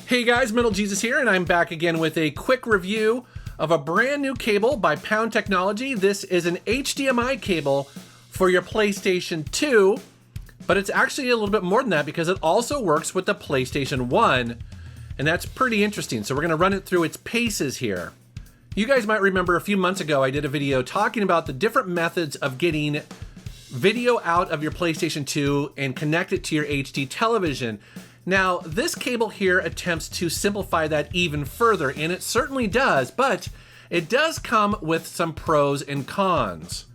Hey guys, MetalJesus here, and I'm back again with a quick review of a brand new cable by Pound Technology. This is an HDMI cable for your PlayStation 2, but it's actually a little bit more than that because it also works with the PlayStation 1, and that's pretty interesting. So we're gonna run it through its paces here. You guys might remember a few months ago I did a video talking about the different methods of getting video out of your PlayStation 2 and connect it to your HD television. Now, this cable here attempts to simplify that even further, and it certainly does, but it does come with some pros and cons.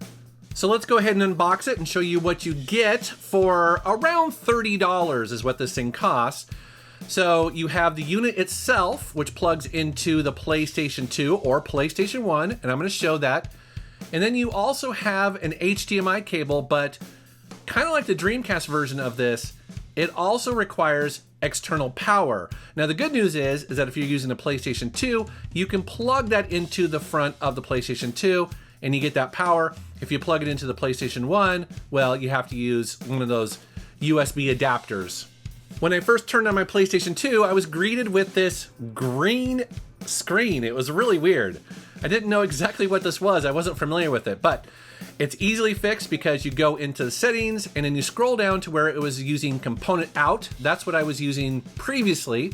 So let's go ahead and unbox it and show you what you get for around $30 is what this thing costs. So you have the unit itself, which plugs into the PlayStation 2 or PlayStation 1, and I'm going to show that. And then you also have an HDMI cable, but kind of like the Dreamcast version of this, it also requires external power. Now the good news is that if you're using a PlayStation 2, you can plug that into the front of the PlayStation 2 and you get that power. If you plug it into the PlayStation 1, well, you have to use one of those USB adapters. When I first turned on my PlayStation 2, I was greeted with this green screen. It was really weird. I didn't know exactly what this was. I wasn't familiar with it, but it's easily fixed because you go into the settings and then you scroll down to where it was using component out. That's what I was using previously.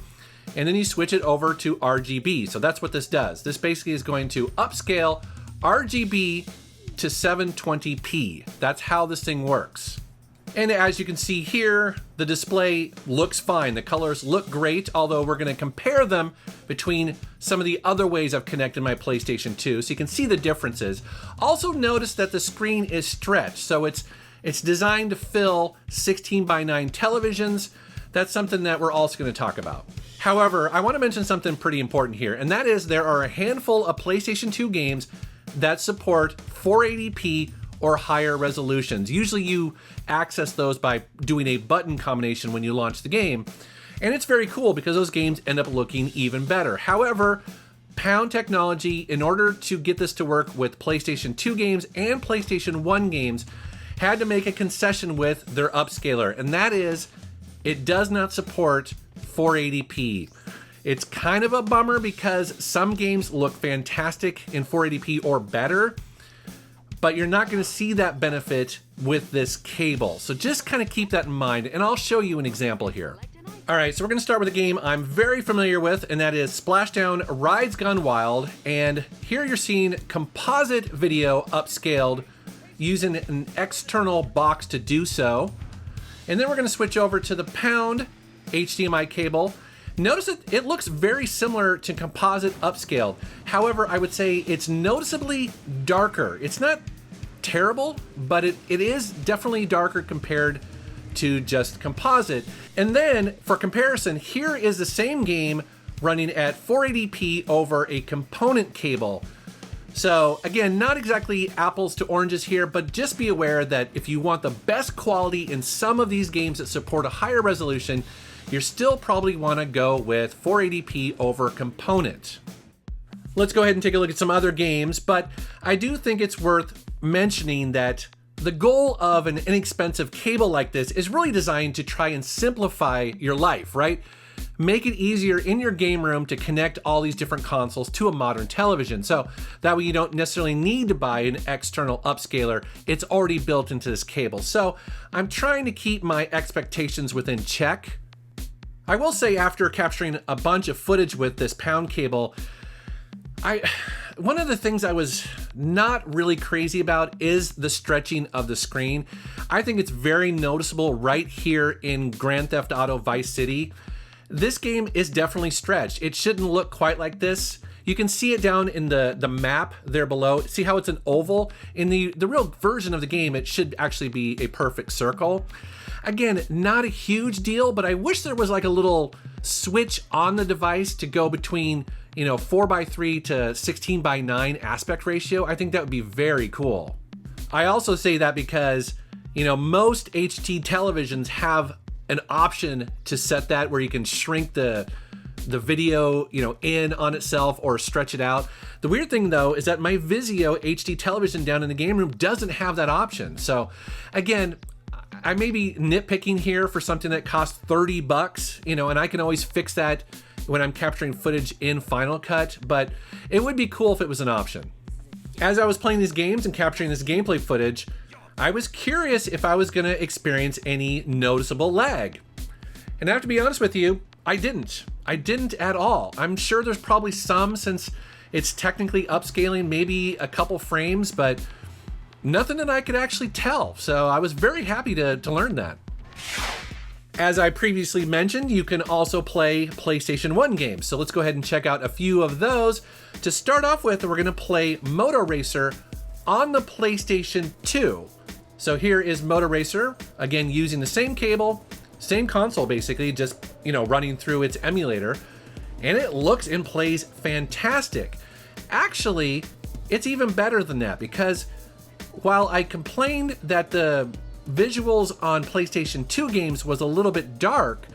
And then you switch it over to RGB. So that's what this does. This basically is going to upscale RGB to 720p. That's how this thing works. And as you can see here, the display looks fine. The colors look great, although we're going to compare them between some of the other ways I've connected my PlayStation 2, so you can see the differences. Also notice that the screen is stretched, so it's designed to fill 16:9 televisions. That's something that we're also going to talk about. However, I want to mention something pretty important here, and that is there are a handful of PlayStation 2 games that support 480p or higher resolutions. Usually you access those by doing a button combination when you launch the game. And it's very cool because those games end up looking even better. However, Pound Technology, in order to get this to work with PlayStation 2 games and PlayStation 1 games, had to make a concession with their upscaler. And that is, it does not support 480p. It's kind of a bummer because some games look fantastic in 480p or better, but you're not going to see that benefit with this cable. So just kind of keep that in mind, and I'll show you an example here. All right, so we're going to start with a game I'm very familiar with, and that is Splashdown Rides Gone Wild. And here you're seeing composite video upscaled using an external box to do so. And then we're going to switch over to the Pound HDMI cable. Notice that it looks very similar to composite upscaled. However, I would say it's noticeably darker. It's not terrible, but it is definitely darker compared to just composite. And then for comparison, here is the same game running at 480p over a component cable. So again, not exactly apples to oranges here, but just be aware that if you want the best quality in some of these games that support a higher resolution, you still probably want to go with 480p over component. Let's go ahead and take a look at some other games, but I do think it's worth mentioning that the goal of an inexpensive cable like this is really designed to try and simplify your life, right? Make it easier in your game room to connect all these different consoles to a modern television. So that way you don't necessarily need to buy an external upscaler. It's already built into this cable. So I'm trying to keep my expectations within check. I will say, after capturing a bunch of footage with this Pound cable, one of the things I was not really crazy about is the stretching of the screen. I think it's very noticeable right here in Grand Theft Auto Vice City. This game is definitely stretched. It shouldn't look quite like this. You can see it down in the map there below. See how it's an oval? In the real version of the game, it should actually be a perfect circle. Again, not a huge deal, but I wish there was like a little switch on the device to go between, 4:3 to 16:9 aspect ratio. I think that would be very cool. I also say that because, most HD televisions have an option to set that where you can shrink the video, in on itself or stretch it out. The weird thing though is that my Vizio HD television down in the game room doesn't have that option. So again, I may be nitpicking here for something that costs $30, and I can always fix that, when I'm capturing footage in Final Cut, but it would be cool if it was an option. As I was playing these games and capturing this gameplay footage, I was curious if I was going to experience any noticeable lag. And I have to be honest with you, I didn't. I didn't at all. I'm sure there's probably some, since it's technically upscaling maybe a couple frames, but nothing that I could actually tell. So I was very happy to learn that. As I previously mentioned, you can also play PlayStation 1 games. So let's go ahead and check out a few of those. To start off with, we're going to play Moto Racer on the PlayStation 2. So here is Moto Racer, again using the same cable, same console basically, just running through its emulator, and it looks and plays fantastic. Actually, it's even better than that, because while I complained that the visuals on PlayStation 2 games was a little bit dark,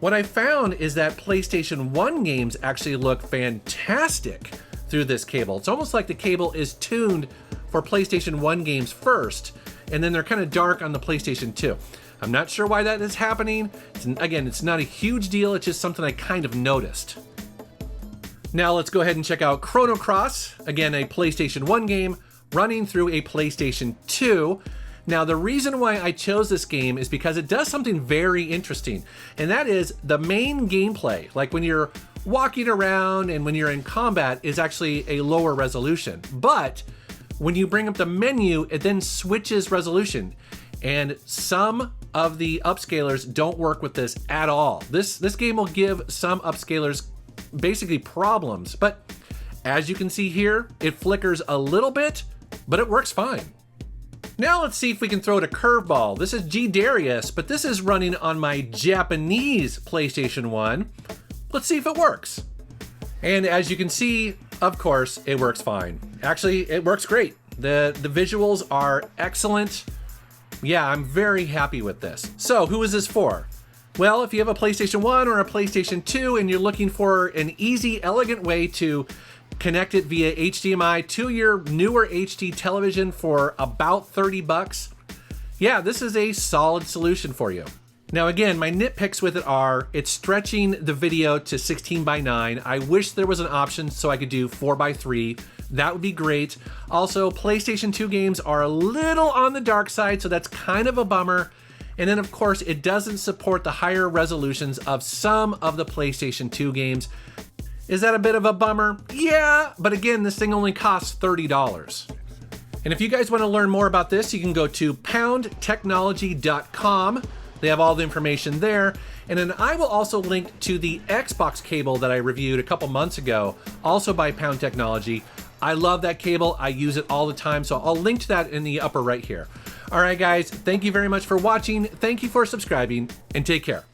what I found is that PlayStation 1 games actually look fantastic through this cable. It's almost like the cable is tuned for PlayStation 1 games first, and then they're kind of dark on the PlayStation 2. I'm not sure why that is happening. Again, it's not a huge deal, it's just something I kind of noticed. Now let's go ahead and check out Chrono Cross, again a PlayStation 1 game running through a PlayStation 2. Now, the reason why I chose this game is because it does something very interesting, and that is the main gameplay, like when you're walking around and when you're in combat, is actually a lower resolution. But when you bring up the menu, it then switches resolution, and some of the upscalers don't work with this at all. This game will give some upscalers basically problems, but as you can see here, it flickers a little bit, but it works fine. Now let's see if we can throw it a curveball. This is G Darius, but this is running on my Japanese PlayStation 1. Let's see if it works. And as you can see, of course, it works fine. Actually, it works great. The visuals are excellent. Yeah, I'm very happy with this. So who is this for? Well, if you have a PlayStation 1 or a PlayStation 2 and you're looking for an easy, elegant way to connect it via HDMI to your newer HD television for about 30 bucks, yeah, this is a solid solution for you. Now again, my nitpicks with it are, it's stretching the video to 16:9. I wish there was an option so I could do 4:3. That would be great. Also, PlayStation 2 games are a little on the dark side, so that's kind of a bummer. And then of course, it doesn't support the higher resolutions of some of the PlayStation 2 games. Is that a bit of a bummer? Yeah, but again, this thing only costs $30. And if you guys want to learn more about this, you can go to poundtechnology.com. They have all the information there. And then I will also link to the Xbox cable that I reviewed a couple months ago, also by Pound Technology. I love that cable. I use it all the time. So I'll link to that in the upper right here. All right, guys, thank you very much for watching. Thank you for subscribing, and take care.